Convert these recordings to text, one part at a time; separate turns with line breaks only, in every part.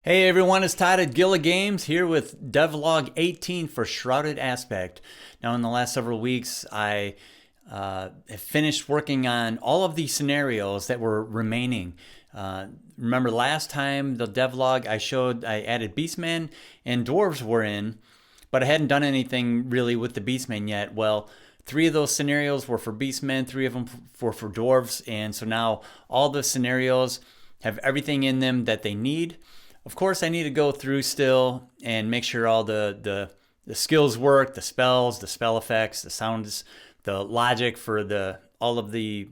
Hey everyone, it's Todd at Gilla Games here with devlog 18 for Shrouded Aspect. Now in the last several weeks I have finished working on all of the scenarios that were remaining. Remember last time the devlog I added Beastman and Dwarves were in, but I hadn't done anything really with the Beastman yet. Well, 3 of those scenarios were for Beastmen, 3 of them were for Dwarves, and so now all the scenarios have everything in them that they need. Of course, I need to go through still and make sure all the skills work, the spells, the spell effects, the sounds, the logic for all of the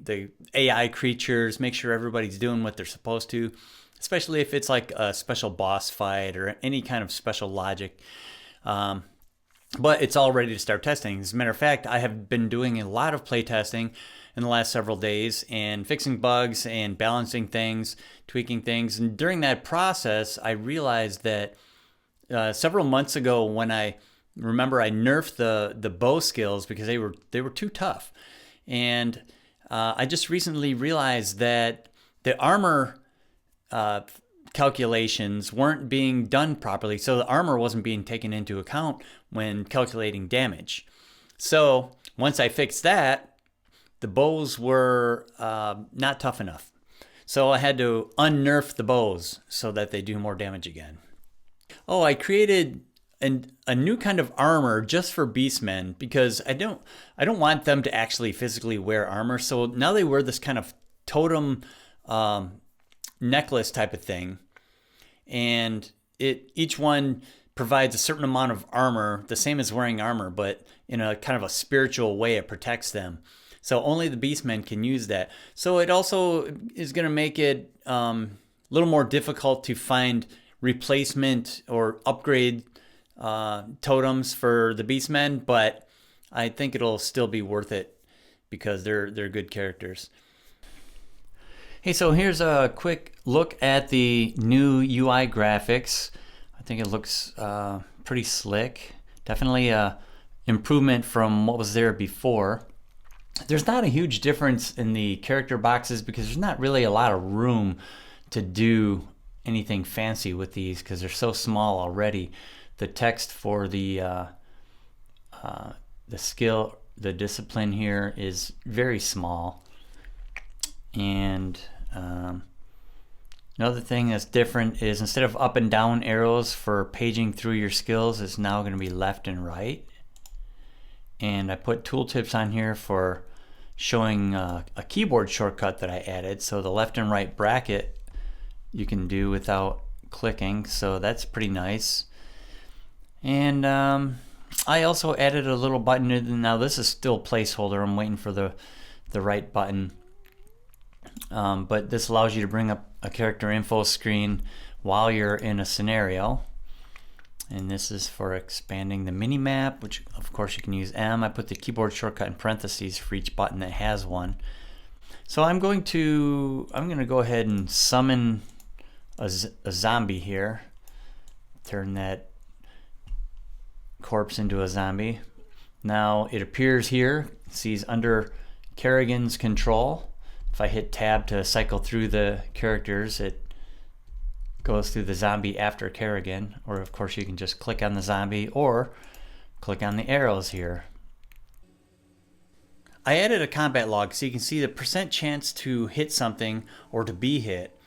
AI creatures, make sure everybody's doing what they're supposed to, especially if it's like a special boss fight or any kind of special logic. But it's all ready to start testing. As a matter of fact, I have been doing a lot of play testing in the last several days and fixing bugs and balancing things, tweaking things. And during that process, I realized that several months ago when I nerfed the bow skills because they were too tough. And I just recently realized that the armor calculations weren't being done properly, so the armor wasn't being taken into account when calculating damage. So once I fixed that, the bows were not tough enough. So I had to unnerf the bows so that they do more damage again. Oh, I created a new kind of armor just for Beastmen because I don't want them to actually physically wear armor. So now they wear this kind of totem necklace type of thing, and each one provides a certain amount of armor, the same as wearing armor, but in a kind of a spiritual way. It protects them, so only the Beastmen can use that. So it also is going to make it a little more difficult to find replacement or upgrade totems for the Beastmen, but I think it'll still be worth it because they're good characters. Hey, so here's a quick look at the new UI graphics. I think it looks pretty slick. Definitely a improvement from what was there before. There's not a huge difference in the character boxes because there's not really a lot of room to do anything fancy with these because they're so small already. The text for the skill, the discipline here is very small. And another thing that's different is instead of up and down arrows for paging through your skills, it's now going to be left and right. And I put tooltips on here for showing a keyboard shortcut that I added. So the left and right bracket you can do without clicking, so that's pretty nice. And I also added a little button. Now this is still placeholder. I'm waiting for the right button. But this allows you to bring up a character info screen while you're in a scenario. And this is for expanding the mini map, which of course you can use M. I put the keyboard shortcut in parentheses for each button that has one. So I'm going to go ahead and summon a zombie here. Turn that corpse into a zombie. Now it appears here. See, he's under Kerrigan's control. If I hit tab to cycle through the characters, it goes through the zombie after Kerrigan. Or of course you can just click on the zombie or click on the arrows here. I added a combat log so you can see the percent chance to hit something or to be hit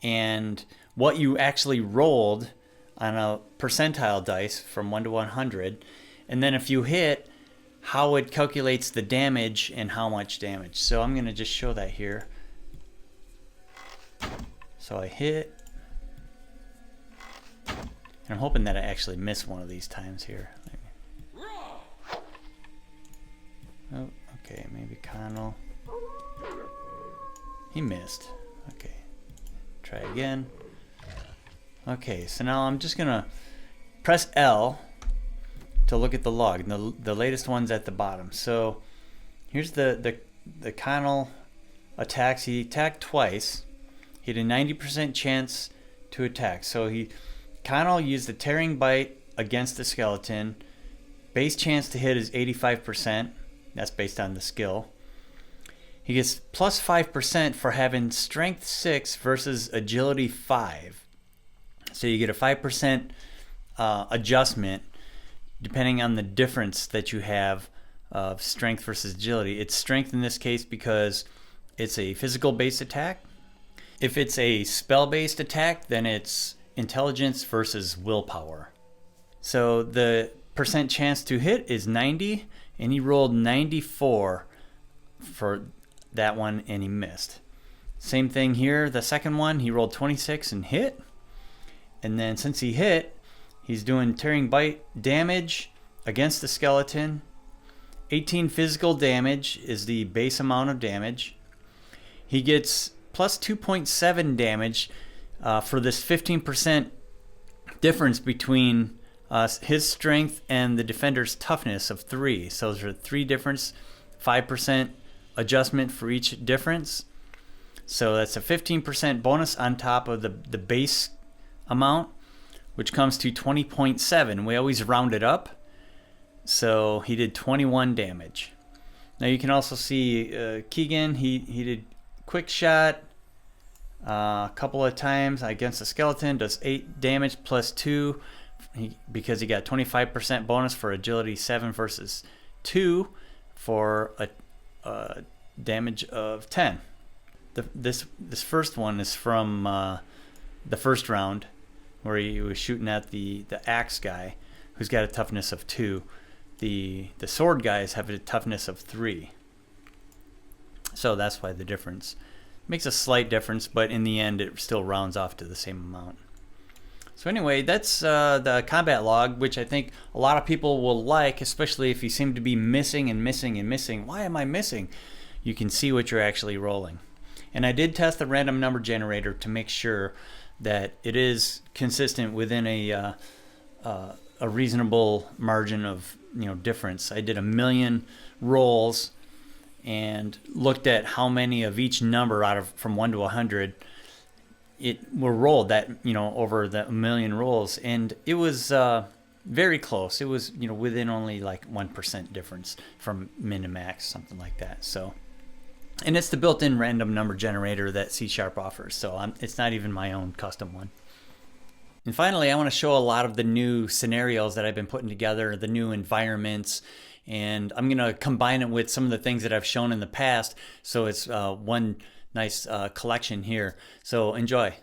and what you actually rolled on a percentile dice from 1 to 100, and then if you hit, how it calculates the damage and how much damage. So I'm going to just show that here. So I hit, and I'm hoping that I actually miss one of these times here. Oh, okay, maybe Connell. He missed. Okay, try again. Okay, so now I'm just gonna press L to look at the log. The latest one's at the bottom. So here's the Connell attacks. He attacked twice. He had a 90% chance to attack. So Connell used the tearing bite against the skeleton. Base chance to hit is 85%. That's based on the skill. He gets plus 5% for having strength 6 versus agility 5. So you get a 5% adjustment depending on the difference that you have of strength versus agility. It's strength in this case because it's a physical based attack. If it's a spell based attack, then it's intelligence versus willpower. So the percent chance to hit is 90, and he rolled 94 for that one and he missed. Same thing here, the second one, he rolled 26 and hit. And then since he hit, he's doing tearing bite damage against the skeleton. 18 physical damage is the base amount of damage. He gets plus 2.7 damage for this 15% difference between his strength and the defender's toughness of 3. So there's a 3 difference, 5% adjustment for each difference. So that's a 15% bonus on top of the base amount, which comes to 20.7. We always round it up. So he did 21 damage. Now you can also see Keegan, he did quick shot a couple of times against the skeleton, does 8 damage plus 2 because he got 25% bonus for agility 7 versus 2 for a damage of 10. This first one is from the first round where he was shooting at the axe guy who's got a toughness of 2. The sword guys have a toughness of 3. So that's why the difference makes a slight difference, but in the end it still rounds off to the same amount. So anyway, that's the combat log, which I think a lot of people will like, especially if you seem to be missing and missing and missing. Why am I missing? You can see what you're actually rolling. And I did test the random number generator to make sure that it is consistent within a reasonable margin of difference. I did 1 million rolls and looked at how many of each number from 1 to 100 were rolled that over the 1 million rolls, and it was very close. It was within only like 1% difference from min to max, something like that. So, and it's the built-in random number generator that C# offers, so it's not even my own custom one. And finally, I want to show a lot of the new scenarios that I've been putting together, the new environments, and I'm going to combine it with some of the things that I've shown in the past, so it's one nice collection here. So enjoy.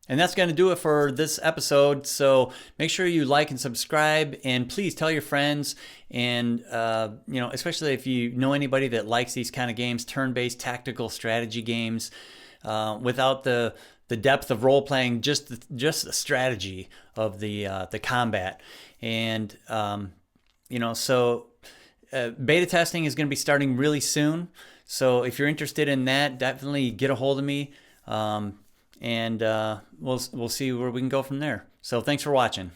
And that's going to do it for this episode. So make sure you like and subscribe, and please tell your friends. And especially if you know anybody that likes these kind of games, turn-based tactical strategy games, without the depth of role playing, just the strategy of the combat. And beta testing is going to be starting really soon. So if you're interested in that, definitely get a hold of me. And we'll see where we can go from there. So thanks for watching.